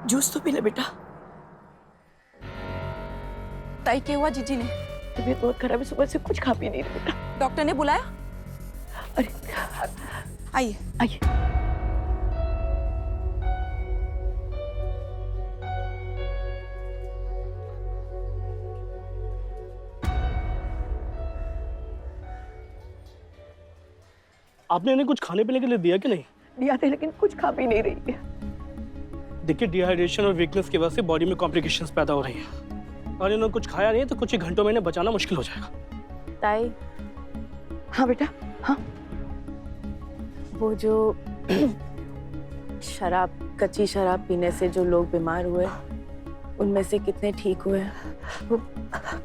Juice तो P ले बेटा। ताई क्या हुआ जीजी ने? तबीयत बहुत खराब है, सुबह से कुछ खा पी नहीं रही बेटा। डॉक्टर ने बुलाया? अरे आइए। आइए। आपने इन्हें कुछ खाने पीने के लिए दिया कि नहीं? दिया था लेकिन कुछ खा पी नहीं रही है। देखिए, डिहाइड्रेशन और वीकनेस की वजह से बॉडी में कॉम्प्लिकेशंस पैदा हो रही हैं और इन्होंने कुछ खाया नहीं तो कुछ ही घंटों में इन्हें बचाना मुश्किल हो जाएगा। ताई, हाँ बेटा। हाँ वो जो कच्ची शराब पीने से जो लोग बीमार हुए, उनमें से कितने ठीक हुए? वो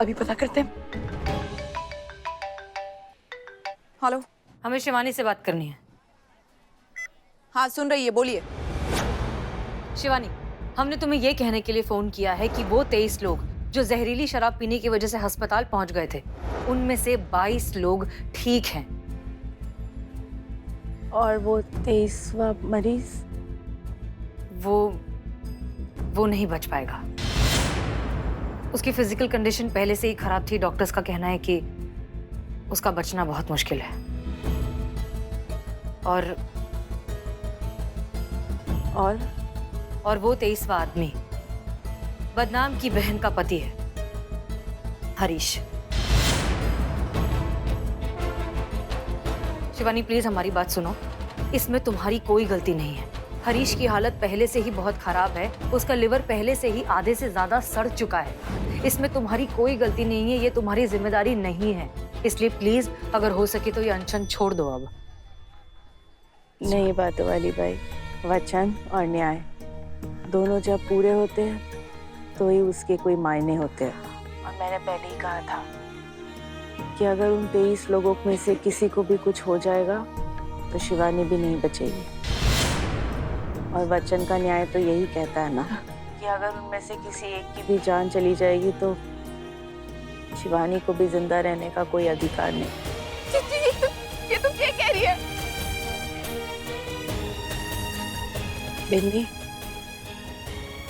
अभी पता करते हैं। हेलो, हमें शिवानी से बात करनी है। हाँ सुन रही है, बोलिए। शिवानी, हमने तुम्हें ये कहने के लिए फोन किया है कि वो 23 लोग जो जहरीली शराब पीने की वजह से अस्पताल पहुंच गए थे, उनमें से 22 लोग ठीक हैं। और वो 23वां मरीज? वो नहीं बच पाएगा। उसकी फिजिकल कंडीशन पहले से ही खराब थी। डॉक्टर्स का कहना है कि उसका बचना बहुत मुश्किल है। और वो 23वां आदमी बदनाम की बहन का पति है, हरीश। शिवानी प्लीज हमारी बात सुनो, इसमें तुम्हारी कोई गलती नहीं है। हरीश की हालत पहले से ही बहुत खराब है, उसका लिवर पहले से ही आधे से ज्यादा सड़ चुका है। इसमें तुम्हारी कोई गलती नहीं है, ये तुम्हारी जिम्मेदारी नहीं है। इसलिए प्लीज अगर हो सके तो ये अनशन छोड़ दो अब। नहीं बात वाली भाई, वचन और न्याय दोनों जब पूरे होते हैं तो ही उसके कोई मायने होते हैं। और मैंने पहले ही कहा था कि अगर उन 23 लोगों में से किसी को भी कुछ हो जाएगा तो शिवानी भी नहीं बचेगी। और वचन का न्याय तो यही कहता है ना कि अगर उनमें से किसी एक की भी जान चली जाएगी तो शिवानी को भी जिंदा रहने का कोई अधिकार नहीं। ये तुम क्या कह रही है? बिन्नी,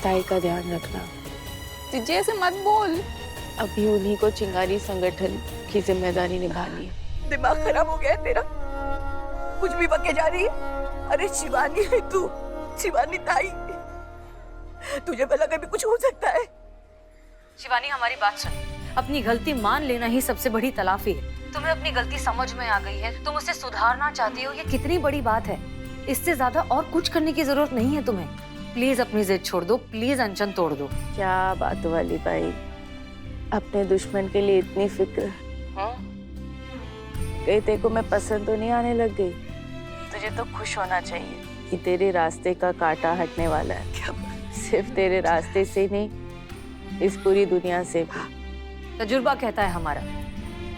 ताई का ध्यान रखना। जीजी ऐसे मत बोल। अभी उन्हीं को चिंगारी संगठन की जिम्मेदारी निभानी है। दिमाग खराब हो गया है तेरा, कुछ भी बके जा रही है। अरे शिवानी है तू, शिवानी ताई, तुझे भला कभी कुछ हो सकता है? शिवानी हमारी बात सुन, अपनी गलती मान लेना ही सबसे बड़ी तलाफी है। तुम्हें अपनी गलती समझ में आ गई है, तुम उसे सुधारना चाहती हो, ये कितनी बड़ी बात है। इससे ज्यादा और कुछ करने की जरूरत नहीं है तुम्हें। प्लीज अपनी जिद छोड़ दो, प्लीज अनशन तोड़ दो। क्या बात वाली भाई, अपने दुश्मन के लिए इतनी फिक्र? कहीं तेरे को मैं पसंद तो नहीं आने लग गई? तुझे तो खुश होना चाहिए कि तेरे रास्ते का कांटा हटने वाला है। क्या सिर्फ तेरे रास्ते से नहीं, इस पूरी दुनिया से भी। तजुर्बा कहता है हमारा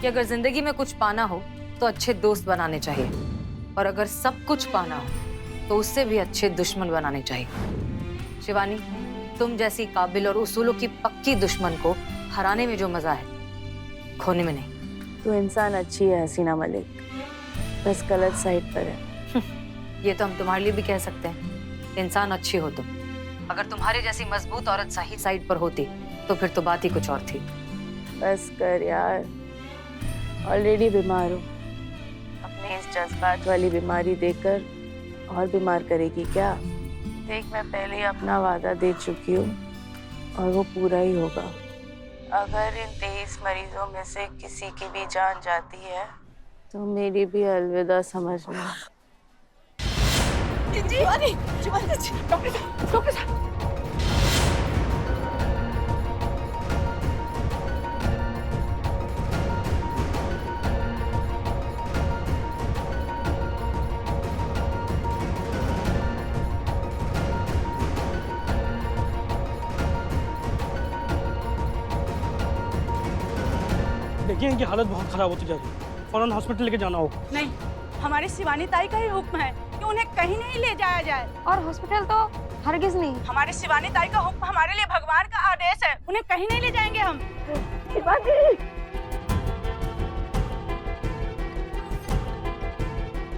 कि अगर जिंदगी में कुछ पाना हो तो अच्छे दोस्त बनाने चाहिए, और अगर सब कुछ पाना हो तो उससे भी अच्छे दुश्मन बनाने चाहिए। शिवानी, तुम जैसी काबिल और उसूलों की पक्की दुश्मन को हराने में जो मजा है, खोने में नहीं। तू इंसान अच्छी है हसीना मलिक, बस गलत साइड पर है। ये तो हम तुम्हारे लिए भी कह सकते हैं। इंसान अच्छी हो तुम, अगर तुम्हारे जैसी मजबूत औरत सही साइड पर होती तो फिर तो बात ही कुछ और थी। बस कर यार, ऑलरेडी बीमार हो। अपने इस जज्बात वाली बीमारी देकर और बीमार करेगी क्या? देख, मैं पहले ही अपना वादा दे चुकी हूँ और वो पूरा ही होगा। अगर इन 23 मरीजों में से किसी की भी जान जाती है तो मेरी भी अलविदा समझना। शिवानी, शिवानी, डॉक्टर साहब। देखिए, इनकी हालत बहुत खराब होती जा रही है, फौरन हॉस्पिटल लेके जाना होगा। नहीं, हमारे शिवानी ताई का ही हुक्म है कि उन्हें कहीं नहीं ले जाया जाए। और हॉस्पिटल तो हरगिज नहीं। हमारे शिवानी ताई का हुक्म हमारे लिए भगवान का आदेश है, उन्हें कहीं नहीं ले जाएंगे हम।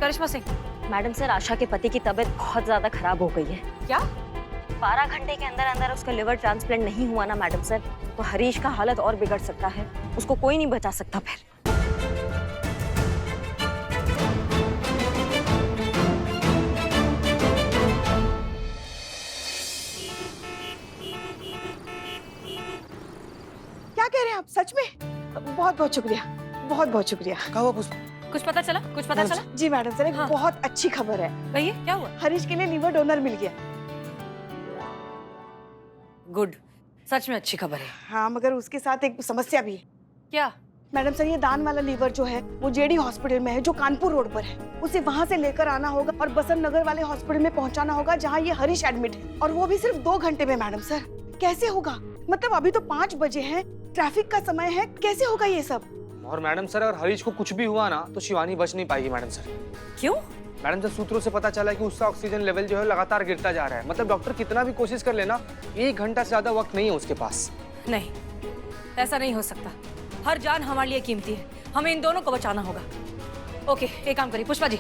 करिश्मा सिंह, मैडम सर, आशा के पति की तबीयत बहुत ज्यादा खराब हो गई है। क्या? 12 घंटे के अंदर अंदर उसका लिवर ट्रांसप्लांट नहीं हुआ ना मैडम सर, तो हरीश का हालत और बिगड़ सकता है। उसको कोई नहीं बचा सकता फिर। क्या कह रहे हैं आप? सच में? बहुत बहुत शुक्रिया, बहुत बहुत शुक्रिया। कहा हुआ पुष्पा? कुछ पता चला? कुछ पता चला? जी मैडम सर, एक हाँ। बहुत अच्छी खबर है। भैया क्या हुआ? हरीश के लिए लीवर डोनर मिल गया। गुड, सच में अच्छी खबर है। हाँ, मगर उसके साथ एक समस्या भी है। क्या? मैडम सर, ये दान वाला लीवर जो है वो जेडी हॉस्पिटल में है, जो कानपुर रोड पर है। उसे वहाँ से लेकर आना होगा और बसंत नगर वाले हॉस्पिटल में पहुँचाना होगा जहाँ ये हरीश एडमिट है, और वो भी सिर्फ 2 घंटे में। मैडम सर, कैसे होगा? मतलब अभी तो 5 बजे है, ट्रैफिक का समय है, कैसे होगा ये सब? और मैडम सर, अगर हरीश को कुछ भी हुआ ना तो शिवानी बच नहीं पाएगी मैडम सर। क्यों? मैडम सर, सूत्रों से पता चला कि उसका ऑक्सीजन लेवल जो है लगातार गिरता जा रहा है। मतलब डॉक्टर कितना भी कोशिश कर लेना, 1 घंटा से ज्यादा वक्त नहीं है उसके पास। नहीं, ऐसा नहीं हो सकता। हर जान हमारे लिए कीमती है, हमें इन दोनों को बचाना होगा। ओके, एक काम करिए पुष्पा जी,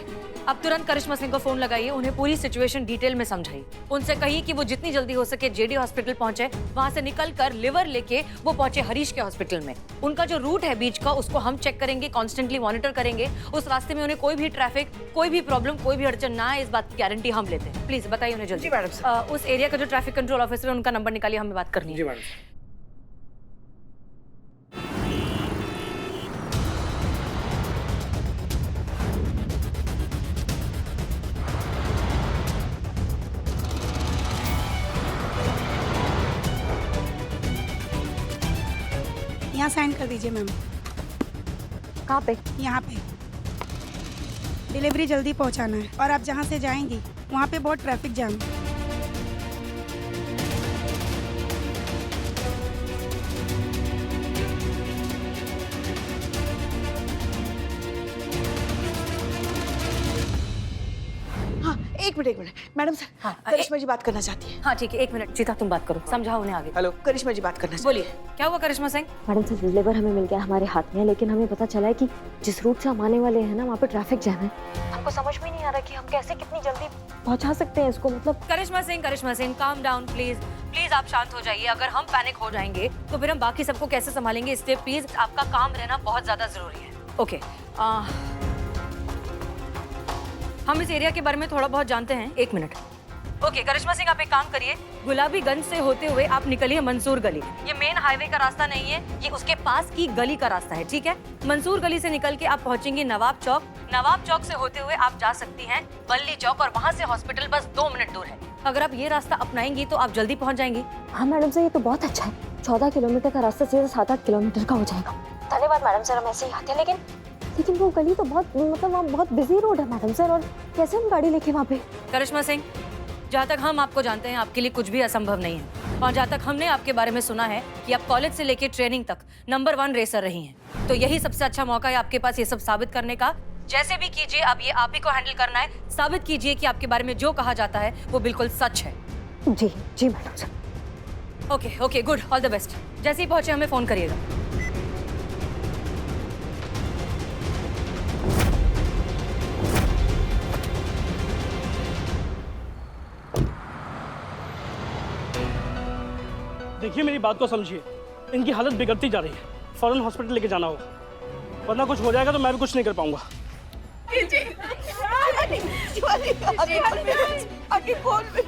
अब तुरंत करिश्मा सिंह को फोन लगाइए, उन्हें पूरी सिचुएशन डिटेल में समझाइए। उनसे कहिए कि वो जितनी जल्दी हो सके जेडी हॉस्पिटल पहुंचे, वहां से निकलकर लिवर लेके वो पहुंचे हरीश के हॉस्पिटल में। उनका जो रूट है बीच का, उसको हम चेक करेंगे, कॉन्स्टेंटली मॉनिटर करेंगे। उस रास्ते में उन्हें कोई भी ट्रैफिक, कोई भी प्रॉब्लम, कोई भी अड़चन ना आए, इस बात की गारंटी हम लेते हैं। प्लीज बताइए उन्हें जल्दी। जी मैडम सर। उस एरिया का जो ट्रैफिक कंट्रोल ऑफिसर है, उनका नंबर निकालिए, हमें बात करनी है। जी मैडम। यहाँ साइन कर दीजिए मैम। कहाँ पे? यहाँ पे डिलीवरी जल्दी पहुँचाना है, और आप जहाँ से जाएंगी वहाँ पे बहुत ट्रैफिक जाम है। हाँ, एक मिनट मैडम सर। हाँ, करिश्मा जी बात करना चाहती है। हाँ ठीक है, 1 मिनट। जीता तुम बात करो, समझाओ उन्हें आगे। हेलो। करिश्मा जी बात करना चाहती बोलिए, क्या हुआ करिश्मा सिंह? मैडम सर, लिवर हमें मिल गया हमारे हाथ में, लेकिन हमें पता चला है कि जिस रूट से हम आने वाले हैं ना, वहाँ पे ट्रैफिक जैम है। हमको समझ में नहीं आ रहा कि हम कैसे कितनी जल्दी पहुँचा सकते हैं इसको। मतलब करिश्मा Singh, calm down please. Please आप शांत हो जाइए। अगर हम पैनिक हो जाएंगे तो फिर हम बाकी सबको कैसे संभालेंगे? इसलिए प्लीज आपका काम रहना बहुत ज्यादा जरूरी है। ओके, हम इस एरिया के बारे में थोड़ा बहुत जानते हैं। 1 मिनट। ओके करिश्मा सिंह, आप एक काम करिए, गुलाबीगंज से होते हुए आप निकलिए मंसूर गली। ये मेन हाईवे का रास्ता नहीं है, ये उसके पास की गली का रास्ता है, ठीक है? मंसूर गली से निकल के आप पहुंचेंगे नवाब चौक। नवाब चौक से होते हुए आप जा सकती हैं बल्ली चौक, और वहाँ से हॉस्पिटल बस 2 मिनट दूर है। अगर आप ये रास्ता अपनाएंगी तो आप जल्दी पहुंच जाएंगी। हाँ मैडम सर, ये तो बहुत अच्छा है। 14 किलोमीटर का रास्ता सीधा 7-8 किलोमीटर का हो जाएगा। धन्यवाद मैडम सर, हम ऐसे ही आते हैं। लेकिन वो गली तो बहुत, मतलब वहाँ बहुत बिजी रोड है मैडम सर, और कैसे हम गाड़ी लेके वहाँ पे? करिश्मा सिंह, जहाँ तक हम आपको जानते हैं, आपके लिए कुछ भी असंभव नहीं है। और जहाँ तक हमने आपके बारे में सुना है कि आप कॉलेज से लेके ट्रेनिंग तक नंबर 1 रेसर रही हैं, तो यही सबसे अच्छा मौका है आपके पास ये सब साबित करने का। जैसे भी कीजिए, अब ये आप ही को हैंडल करना है। साबित कीजिए कि आपके बारे में जो कहा जाता है वो बिल्कुल सच है। जी madam sir. Okay, good, all the best. जैसे ही पहुंचे हमें फोन करिएगा। देखिए, मेरी बात को समझिए, इनकी हालत बिगड़ती जा रही है। फौरन हॉस्पिटल लेके जाना होगा, वरना कुछ हो जाएगा तो मैं भी कुछ नहीं कर पाऊंगा। आगे फोन में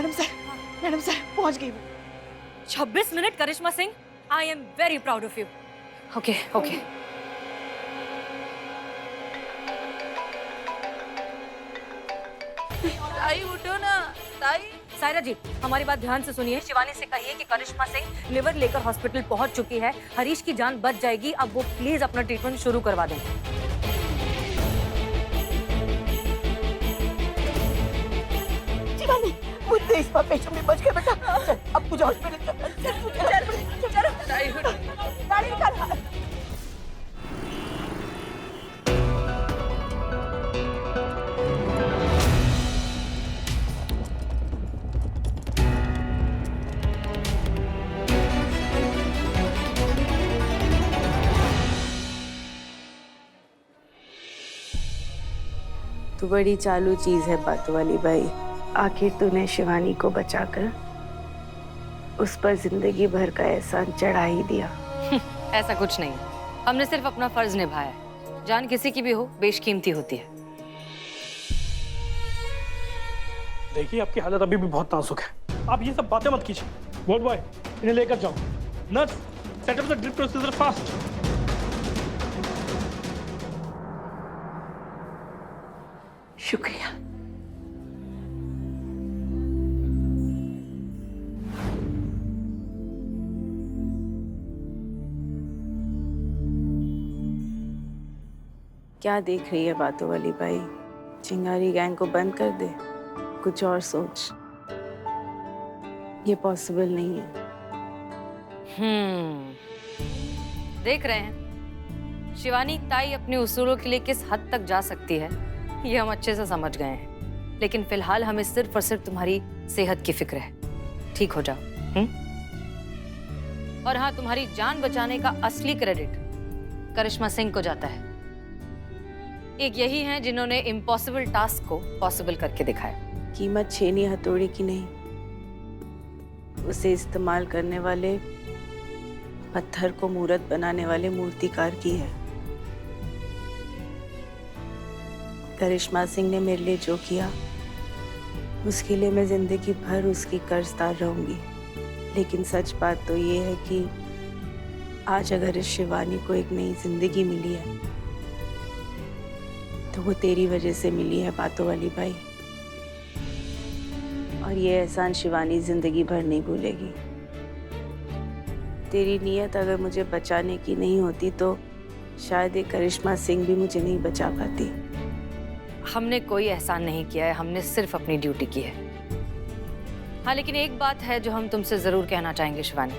मैडम सर पहुंच गई वो। 26 मिनट Karishma Singh, I am very proud of you. Okay okay. ताई उठो ना ताई। सायरा जी, हमारी बात ध्यान से सुनिए। शिवानी से कहिए कि करिश्मा सिंह लिवर लेकर हॉस्पिटल पहुंच चुकी है। हरीश की जान बच जाएगी। अब वो प्लीज अपना ट्रीटमेंट शुरू करवा दें। शिवानी मुझे इस बार पेशेंट में बच गए बेटा। चल अब तुझे हॉस्पिटल चल ताई उठो। गाड़ी निकाल। तू बड़ी चालू चीज है बातों वाली बाई। आखिर तूने शिवानी को बचाकर उस पर जिंदगी भर का एहसान चढ़ा ही दिया। ऐसा कुछ नहीं, हमने सिर्फ अपना फर्ज निभाया है। जान किसी की भी हो बेशकीमती होती है। देखिए आपकी हालत अभी भी बहुत नाजुक है, आप ये सब बातें मत कीजिए। वार्ड बॉय इन्हें लेकर जाओ। Nurse set up the drip procedure fast. शुक्रिया। क्या देख रही है बातों वाली बाई? चिंगारी गैंग को बंद कर दे, कुछ और सोच। ये पॉसिबल नहीं है। देख रहे हैं शिवानी ताई अपने उसूलों के लिए किस हद तक जा सकती है, ये हम अच्छे से समझ गए हैं। लेकिन फिलहाल हमें सिर्फ और सिर्फ तुम्हारी सेहत की फिक्र है। ठीक हो जाओ। और हाँ, तुम्हारी जान बचाने का असली क्रेडिट करिश्मा सिंह को जाता है। एक यही हैं जिन्होंने इम्पॉसिबल टास्क को पॉसिबल करके दिखाया। कीमत छेनी हथौड़े की नहीं, उसे इस्तेमाल करने वाले, पत्थर को मूर्त बनाने वाले मूर्तिकार की है। करिश्मा सिंह ने मेरे लिए जो किया, उसके लिए मैं जिंदगी भर उसकी कर्जदार रहूंगी। लेकिन सच बात तो ये है कि आज अगर इस शिवानी को एक नई जिंदगी मिली है तो वो तेरी वजह से मिली है बातों वाली बाई। और ये एहसान शिवानी जिंदगी भर नहीं भूलेगी। तेरी नीयत अगर मुझे बचाने की नहीं होती तो शायद ये करिश्मा सिंह भी मुझे नहीं बचा पाती। हमने कोई एहसान नहीं किया है, हमने सिर्फ अपनी ड्यूटी की है। हाँ, लेकिन एक बात है जो हम तुमसे जरूर कहना चाहेंगे शिवानी।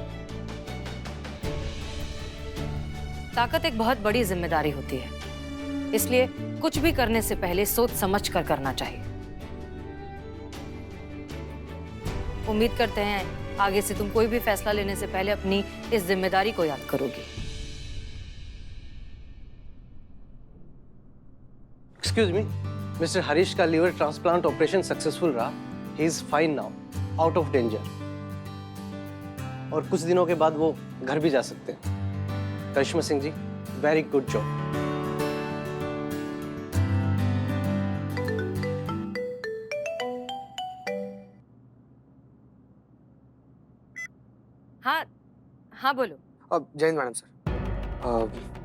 ताकत एक बहुत बड़ी जिम्मेदारी होती है, इसलिए कुछ भी करने से पहले सोच समझ कर करना चाहिए। उम्मीद करते हैं आगे से तुम कोई भी फैसला लेने से पहले अपनी इस जिम्मेदारी को याद करोगी। एक्सक्यूज मी, मिस्टर हरीश का लीवर ट्रांसप्लांट ऑपरेशन सक्सेसफुल रहा। He is fine now, out of danger. और कुछ दिनों के बाद वो घर भी जा सकते हैं। करिश्मा Singh ji, very good job. हाँ हाँ बोलो। अब जय मैडम सर।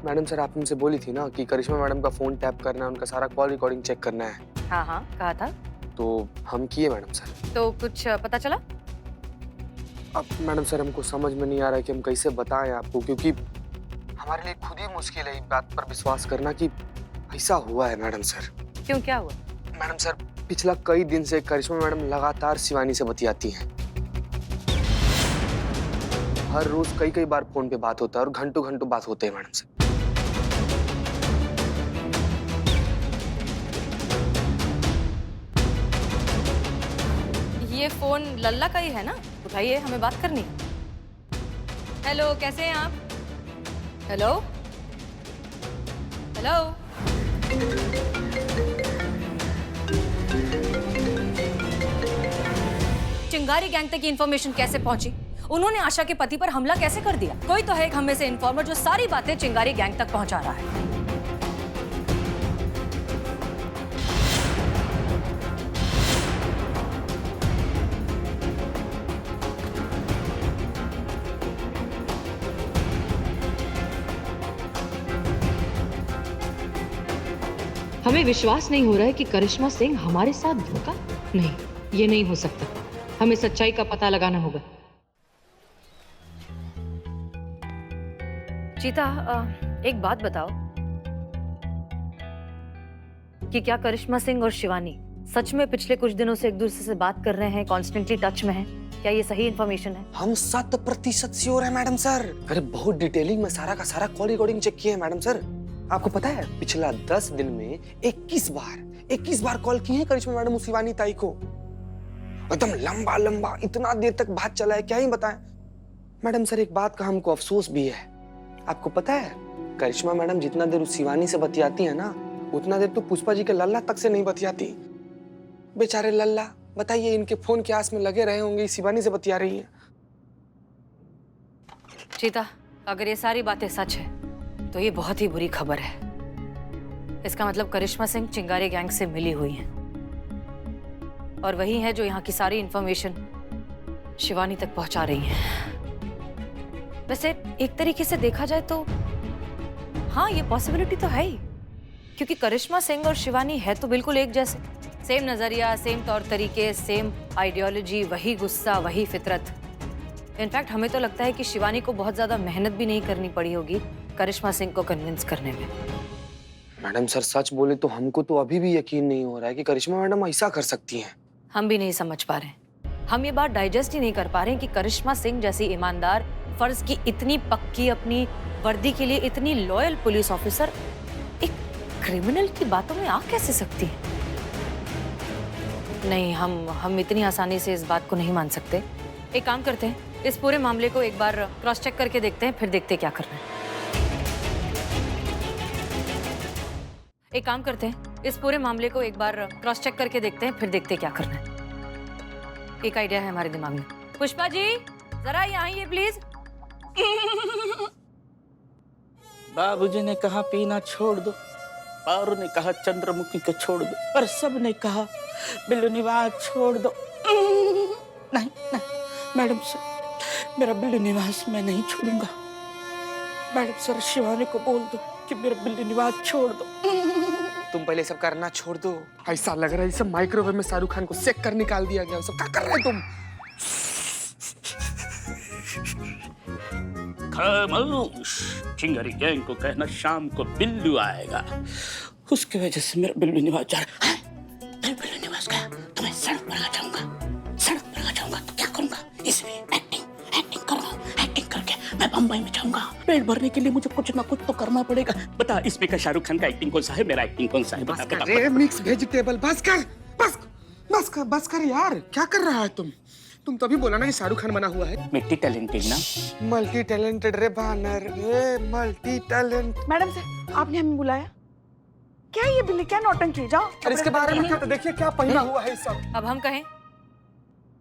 मैडम सर, आपने मुझसे बोली थी ना कि करिश्मा मैडम का फोन टैप करना है, उनका सारा कॉल रिकॉर्डिंग चेक करना है। हाँ हाँ कहा था। तो हम किए मैडम सर। तो कुछ पता चला? अब मैडम सर, हमको समझ में नहीं आ रहा है कि हम कैसे बताएं आपको, क्योंकि हमारे लिए खुद ही मुश्किल है इस बात पर विश्वास करना कि ऐसा हुआ है मैडम सर। क्यों, क्या हुआ? मैडम सर, पिछला कई दिन से करिश्मा मैडम लगातार शिवानी से बतियाती हैं। हर रोज कई कई बार फोन पे बात होता है और घंटों घंटों बात होते हैं मैडम से। ये फोन लल्ला का ही है ना? उठाइए, हमें बात करनी है। हेलो, कैसे हैं आप? Hello hello. चिंगारी गैंग तक की इंफॉर्मेशन कैसे पहुंची? उन्होंने आशा के पति पर हमला कैसे कर दिया? कोई तो है एक हम में से इन्फॉर्मर जो सारी बातें चिंगारी गैंग तक पहुंचा रहा है। हमें विश्वास नहीं हो रहा है कि करिश्मा सिंह हमारे साथ धोखा। नहीं, ये नहीं हो सकता। हमें सच्चाई का पता लगाना होगा। चीता, एक बात बताओ कि क्या करिश्मा सिंह और शिवानी सच में पिछले कुछ दिनों से एक दूसरे से बात कर रहे हैं, कॉन्स्टेंटली टच में हैं? क्या ये सही इन्फॉर्मेशन है? हम 100% श्योर है मैडम सर। अरे बहुत डिटेलिंग में सारा का सारा कॉल रिकॉर्डिंग चेक किया है मैडम सर। आपको पता है पिछला 10 दिन में 21 बार कॉल की है करिश्मा मैडम उस शिवानी ताई को। एकदम लंबा लंबा इतना देर तक बात चला है, क्या ही बताएं। मैडम सर एक बात का हमको अफसोस भी है। आपको पता है करिश्मा मैडम जितना देर उस शिवानी से बतियाती है ना, उतना देर तो पुष्पा जी के लल्ला तक से नहीं बतियाती। बेचारे लल्ला, बताइए इनके फोन के आस में लगे रहे होंगे, शिवानी से बतिया रही है। चीता, अगर ये सारी बातें सच है तो ये बहुत ही बुरी खबर है। इसका मतलब करिश्मा सिंह चिंगारी गैंग से मिली हुई हैं और वही है जो यहाँ की सारी इंफॉर्मेशन शिवानी तक पहुंचा रही है। वैसे एक तरीके से देखा जाए तो हाँ, ये पॉसिबिलिटी तो है ही, क्योंकि करिश्मा सिंह और शिवानी है तो बिल्कुल एक जैसे। सेम नजरिया, सेम तौर तरीके, सेम आइडियोलॉजी, वही गुस्सा, वही फितरत। इनफैक्ट हमें तो लगता है कि शिवानी को बहुत ज्यादा मेहनत भी नहीं करनी पड़ी होगी करिश्मा सिंह को कन्विंस करने में। मैडम सर सच बोले तो हमको तो अभी भी यकीन नहीं हो रहा है कि करिश्मा मैडम ऐसा कर सकती हैं। हम भी नहीं समझ पा रहे हैं। हम ये बात डाइजेस्ट ही नहीं कर पा रहे हैं कि करिश्मा सिंह जैसी ईमानदार, फर्ज की इतनी पक्की, अपनी वर्दी के लिए इतनी लॉयल पुलिस ऑफिसर एक क्रिमिनल की बातों में आ कैसे सकती है। नहीं, हम इतनी आसानी से इस बात को नहीं मान सकते। एक काम करते हैं, इस पूरे मामले को एक बार क्रॉस चेक करके देखते हैं, फिर देखते हैं क्या करना है। एक काम करते हैं, इस पूरे मामले को एक बार क्रॉस चेक करके देखते हैं, फिर देखते हैं क्या करना है। एक आइडिया है हमारे दिमाग में। पुष्पा जी, जरा यहाँ आइए प्लीज। बाबूजी ने कहा पीना छोड़ दो, पारू ने कहा चंद्रमुखी को छोड़ दो, पर सब ने कहा बिल्लू निवास छोड़ दो। नहीं नहीं मैडम सर, मेरा बिल्लू निवास मैं नहीं छोड़ूंगा। मैडम सर शिवानी को बोल दो कि मेरा बिल्लू निवास छोड़ दो। तुम पहले सब करना छोड़ दो। ऐसा लग रहा है सब माइक्रोवेव में शाहरुख खान को सेक कर निकाल दिया गया। सब क्या कर रहे हो तुम? खामोश, चिंगारी गैंग को कहना शाम को बिल्लू आएगा, उसकी वजह से मेरा बिल्लू निवास जा रहा है। बिल्लू निवास गया तो मैं सड़क पर आ जाऊंगा। सड़क पर आ जाऊंगा तो क्या करूंगा? इसलिए एक्टिंग करूंगा। एक्टिंग करके मैं बम्बई में जाऊंगा। पेट भरने के लिए मुझे कुछ ना कुछ तो करना पड़ेगा। बता, इसमें का शाहरुख खान का एक्टिंग कौन सा है, मेरा एक्टिंग कौन सा है? बस कर रे मिक्स वेजिटेबल। बस कर यार, क्या कर रहा है तुम तभी बोला ना कि शाहरुख खान बना हुआ है। मल्टी टैलेंटेड ना, मल्टी टैलेंटेड रे बानर, ये मल्टी टैलेंट। मैडम सर, आपने हमें बुलाया? क्या ये बिल्ली, क्या नौटंकी? जाओ। और इसके बारे में क्या, तो देखिए क्या पहना हुआ है सब। अब हम कहें,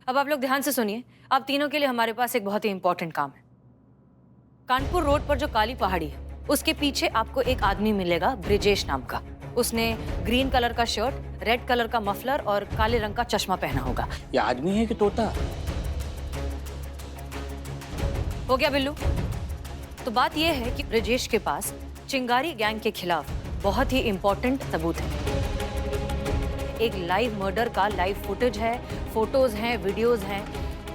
अब आप लोग ध्यान से सुनिए। आप तीनों के लिए हमारे पास एक बहुत ही इंपॉर्टेंट काम है। कानपुर रोड पर जो काली पहाड़ी है, उसके पीछे आपको एक आदमी मिलेगा ब्रिजेश नाम का। उसने ग्रीन कलर का शर्ट, रेड कलर का मफलर और काले रंग का चश्मा पहना होगा। ये आदमी है कि तोता? हो गया बिल्लू? तो बात यह है कि ब्रिजेश के पास चिंगारी गैंग के खिलाफ बहुत ही इंपॉर्टेंट सबूत है। एक लाइव मर्डर का लाइव फुटेज है, फोटोज हैं, वीडियोज हैं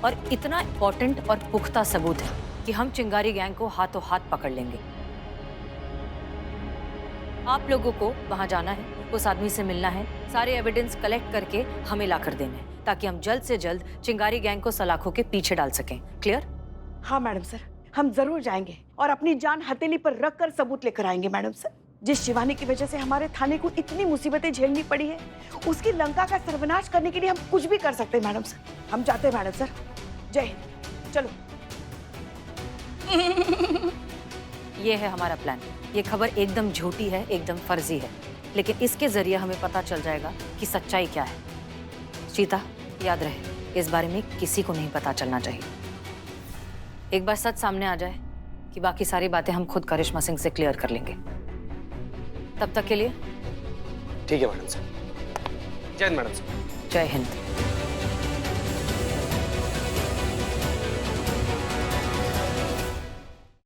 और इतना इंपॉर्टेंट और पुख्ता सबूत है कि हम चिंगारी गैंग को हाथों हाथ पकड़ लेंगे। आप लोगों को वहां जाना है, उस आदमी से मिलना है, सारे एविडेंस कलेक्ट करके हमें ला कर देने हैं, ताकि हम जल्द से जल्द चिंगारी गैंग को सलाखों के पीछे डाल सकें। क्लियर? हाँ मैडम सर, हम जरूर जाएंगे और अपनी जान हथेली पर रख कर सबूत लेकर आएंगे। मैडम सर, जिस शिवानी की वजह से हमारे थाने को इतनी मुसीबतें झेलनी पड़ी है, उसकी लंका का सर्वनाश करने के लिए हम कुछ भी कर सकते हैं। मैडम सर, हम जाते हैं। मैडम सर, जय हिंद। चलो। ये है हमारा प्लान। ये खबर एकदम झूठी है, एकदम फर्जी है, लेकिन इसके जरिए हमें पता चल जाएगा कि सच्चाई क्या है। सीता, याद रहे, इस बारे में किसी को नहीं पता चलना चाहिए। एक बार सच सामने आ जाए कि बाकी सारी बातें हम खुद करिश्मा सिंह से क्लियर कर लेंगे। तब तक के लिए ठीक है मैडम सर। जय हिंद मैडम सर। जय हिंद।